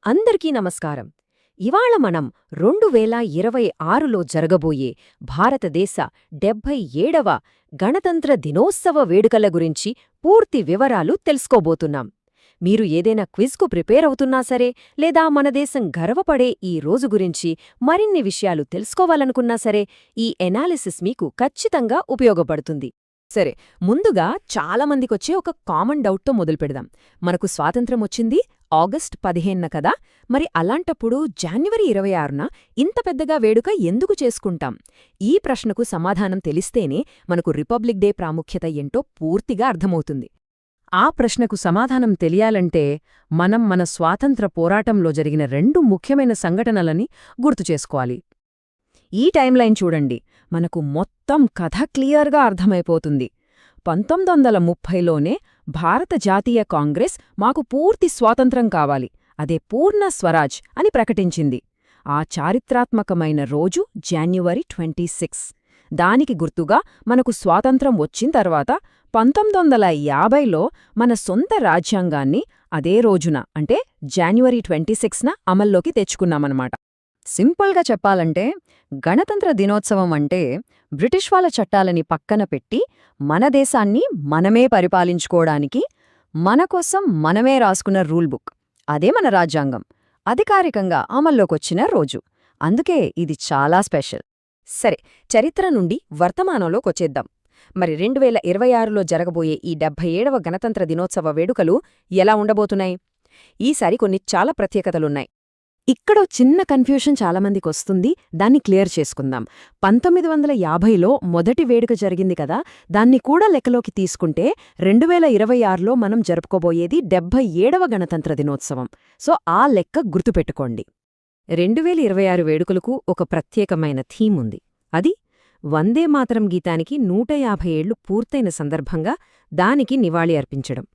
అందరికీ నమస్కారం. ఇవాళ మనం 2026లో జరగబోయే భారతదేశ 77వ గణతంత్ర దినోత్సవ వేడుకల గురించి పూర్తి వివరాలు తెలుసుకోబోతున్నాం. మీరు ఏదైనా క్విజ్కు ప్రిపేర్ అవుతున్నా సరే, లేదా మన దేశం గర్వపడే ఈ రోజు గురించి మరిన్ని విషయాలు తెలుసుకోవాలనుకున్నా సరే, ఈ ఎనాలిసిస్ మీకు ఖచ్చితంగా ఉపయోగపడుతుంది. సరే, ముందుగా చాలామందికొచ్చే ఒక కామన్ డౌట్తో మొదలుపెడదాం. మనకు స్వాతంత్ర్యం వచ్చింది ఆగస్ట్ 15న కదా, మరి అలాంటప్పుడు జనవరి 26న ఇంత పెద్దగా వేడుక ఎందుకు చేసుకుంటాం? ఈ ప్రశ్నకు సమాధానం తెలిస్తేనే మనకు రిపబ్లిక్ డే ప్రాముఖ్యత ఏంటో పూర్తిగా అర్థమవుతుంది. ఆ ప్రశ్నకు సమాధానం తెలియాలంటే మనం మన స్వాతంత్ర పోరాటంలో జరిగిన 2 ముఖ్యమైన సంఘటనలని గుర్తుచేసుకోవాలి. ఈ టైంలైన్ చూడండి, మనకు మొత్తం కథ క్లియర్గా అర్థమైపోతుంది. 1930లోనే భారత జాతీయ కాంగ్రెస్ మాకు పూర్తి స్వాతంత్రం కావాలి, అదే పూర్ణ స్వరాజ్ అని ప్రకటించింది. ఆ చారిత్రాత్మకమైన రోజు జనవరి 26. దానికి గుర్తుగా మనకు స్వాతంత్రం వచ్చింతర్వాత 1950లో మన సొంత రాజ్యాంగాన్ని అదే రోజున అంటే జనవరి 26న అమల్లోకి తెచ్చుకున్నామన్నమాట. సింపుల్గా చెప్పాలంటే గణతంత్ర దినోత్సవం అంటే బ్రిటిష్ వాళ్ళ చట్టాలని పక్కన పెట్టి మన దేశాన్ని మనమే పరిపాలించుకోవడానికి మనకోసం మనమే రాసుకున్న రూల్ బుక్, అదే మన రాజ్యాంగం, అధికారికంగా అమల్లోకొచ్చిన రోజు. అందుకే ఇది చాలా స్పెషల్. సరే, చరిత్ర నుండి వర్తమానంలోకొచ్చేద్దాం. మరి 2026లో జరగబోయే ఈ 77వ గణతంత్ర దినోత్సవ వేడుకలు ఎలా ఉండబోతున్నాయి? ఈసారి కొన్ని చాలా ప్రత్యేకతలున్నాయి. ఇక్కడో చిన్న కన్ఫ్యూషన్ చాలామందికొస్తుంది, దాన్ని క్లియర్ చేసుకుందాం. 1950లో మొదటి వేడుక జరిగింది కదా, దాన్ని కూడా లెక్కలోకి తీసుకుంటే 2026లో మనం జరుపుకోబోయేది 77వ గణతంత్ర దినోత్సవం. సో ఆ లెక్క గుర్తుపెట్టుకోండి. 2026 వేడుకలకు ఒక ప్రత్యేకమైన థీమ్ ఉంది. అది వందే మాతరం గీతానికి 150 ఏళ్లు పూర్తయిన సందర్భంగా దానికి నివాళి అర్పించడం.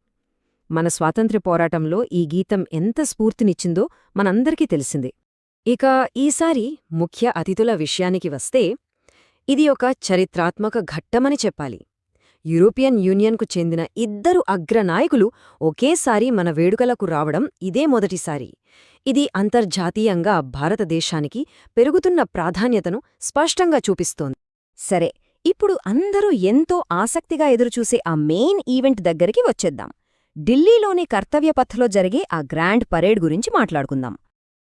మన స్వాతంత్ర్య పోరాటంలో ఈ గీతం ఎంత స్ఫూర్తినిచ్చిందో మనందరికీ తెలిసిందే. ఇక ఈసారి ముఖ్య అతిథుల విషయానికి వస్తే, ఇది ఒక చరిత్రాత్మక ఘట్టమని చెప్పాలి. యూరోపియన్ యూనియన్కు చెందిన 2 అగ్రనాయకులు ఒకేసారి మన వేడుకలకు రావడం ఇదే మొదటిసారి. ఇది అంతర్జాతీయంగా భారతదేశానికి పెరుగుతున్న ప్రాధాన్యతను స్పష్టంగా చూపిస్తోంది. సరే, ఇప్పుడు అందరూ ఎంతో ఆసక్తిగా ఎదురుచూసే ఆ మెయిన్ ఈవెంట్ దగ్గరికి వచ్చేద్దాం. ఢిల్లీలోని కర్తవ్యపథ్లో జరిగే ఆ గ్రాండ్ పరేడ్ గురించి మాట్లాడుకుందాం.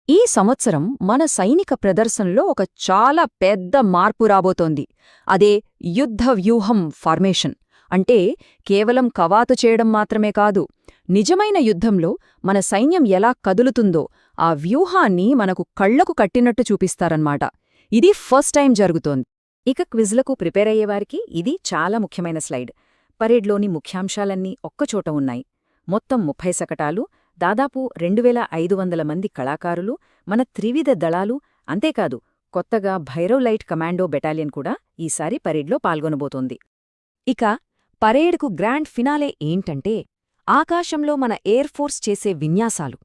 ఈ సంవత్సరం మన సైనిక ప్రదర్శనలో ఒక చాలా పెద్ద మార్పు రాబోతోంది. అదే యుద్ధ వ్యూహం ఫార్మేషన్. అంటే కేవలం కవాతు చేయడం మాత్రమే కాదు, నిజమైన యుద్ధంలో మన సైన్యం ఎలా కదులుతుందో ఆ వ్యూహాన్ని మనకు కళ్లకు కట్టినట్టు చూపిస్తారన్నమాట. ఇది ఫస్ట్ టైం జరుగుతోంది. ఇక క్విజ్లకు ప్రిపేర్ అయ్యేవారికి ఇది చాలా ముఖ్యమైన స్లైడ్. పరేడ్లోని ముఖ్యాంశాలన్నీ ఒక్కచోట ఉన్నాయి. మొత్తం 30 శకటాలు, దాదాపు 2500 మంది కళాకారులు, మన త్రివిధ దళాలు, అంతేకాదు కొత్తగా భైరవ్ లైట్ కమాండో బెటాలియన్ కూడా ఈసారి పరేడ్లో పాల్గొనబోతోంది. ఇక పరేడ్కు గ్రాండ్ ఫినాలే ఏంటంటే ఆకాశంలో మన ఎయిర్ ఫోర్స్ చేసే విన్యాసాలు.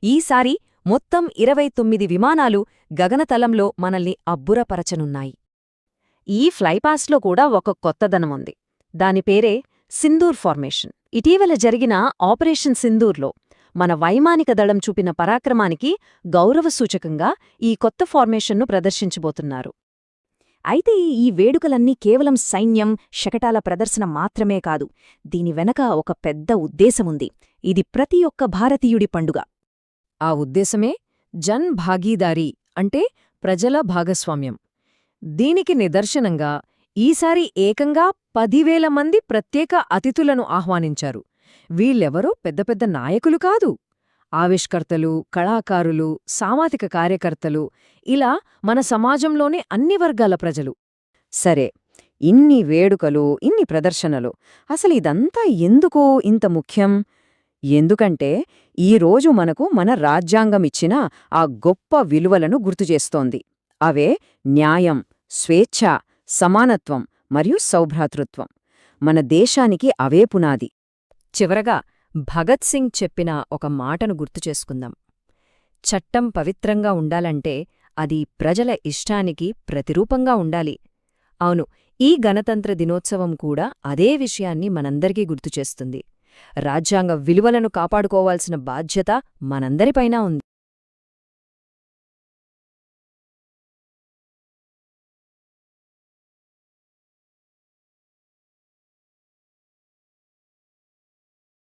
ఈసారి మొత్తం 29 విమానాలు గగనతలంలో మనల్ని అబ్బురపరచనున్నాయి. ఈ ఫ్లైపాస్లో కూడా ఒక కొత్తదనముంది. దాని పేరే సింధూర్ ఫార్మేషన్. ఇటీవల జరిగిన ఆపరేషన్ సింధూర్లో మన వైమానిక దళం చూపిన పరాక్రమానికి గౌరవసూచకంగా ఈ కొత్త ఫార్మేషన్ను ప్రదర్శించబోతున్నారు. అయితే ఈ వేడుకలన్నీ కేవలం సైన్యం, శకటాల ప్రదర్శన మాత్రమే కాదు. దీని వెనక ఒక పెద్ద ఉద్దేశముంది. ఇది ప్రతి ఒక్క భారతీయుడి పండుగ. ఆ ఉద్దేశమే జన్ భాగీదారీ, అంటే ప్రజల భాగస్వామ్యం. దీనికి నిదర్శనంగా ఈసారి ఏకంగా 10,000 మంది ప్రత్యేక అతిథులను ఆహ్వానించారు. వీళ్ళెవరో పెద్ద పెద్ద నాయకులు కాదు, ఆవిష్కర్తలు, కళాకారులు, సామాజిక కార్యకర్తలు, ఇలా మన సమాజంలోనే అన్ని వర్గాల ప్రజలు. సరే, ఇన్ని వేడుకలు, ఇన్ని ప్రదర్శనలు, అసలు ఇదంతా ఎందుకు ఇంత ముఖ్యం? ఎందుకంటే ఈరోజు మనకు మన రాజ్యాంగమిచ్చిన ఆ గొప్ప విలువలను గుర్తుచేస్తోంది. అవే న్యాయం, స్వేచ్ఛ, సమానత్వం మరియు సౌభ్రాతృత్వం. మన దేశానికి అవే పునాది. చివరగా భగత్ సింగ్ చెప్పిన ఒక మాటను గుర్తుచేసుకుందాం. చట్టం పవిత్రంగా ఉండాలంటే అది ప్రజల ఇష్టానికి ప్రతిరూపంగా ఉండాలి. అవును, ఈ గణతంత్ర దినోత్సవం కూడా అదే విషయాన్ని మనందరికీ గుర్తుచేస్తుంది. రాజ్యాంగ విలువలను కాపాడుకోవాల్సిన బాధ్యత మనందరిపైనా ఉంది.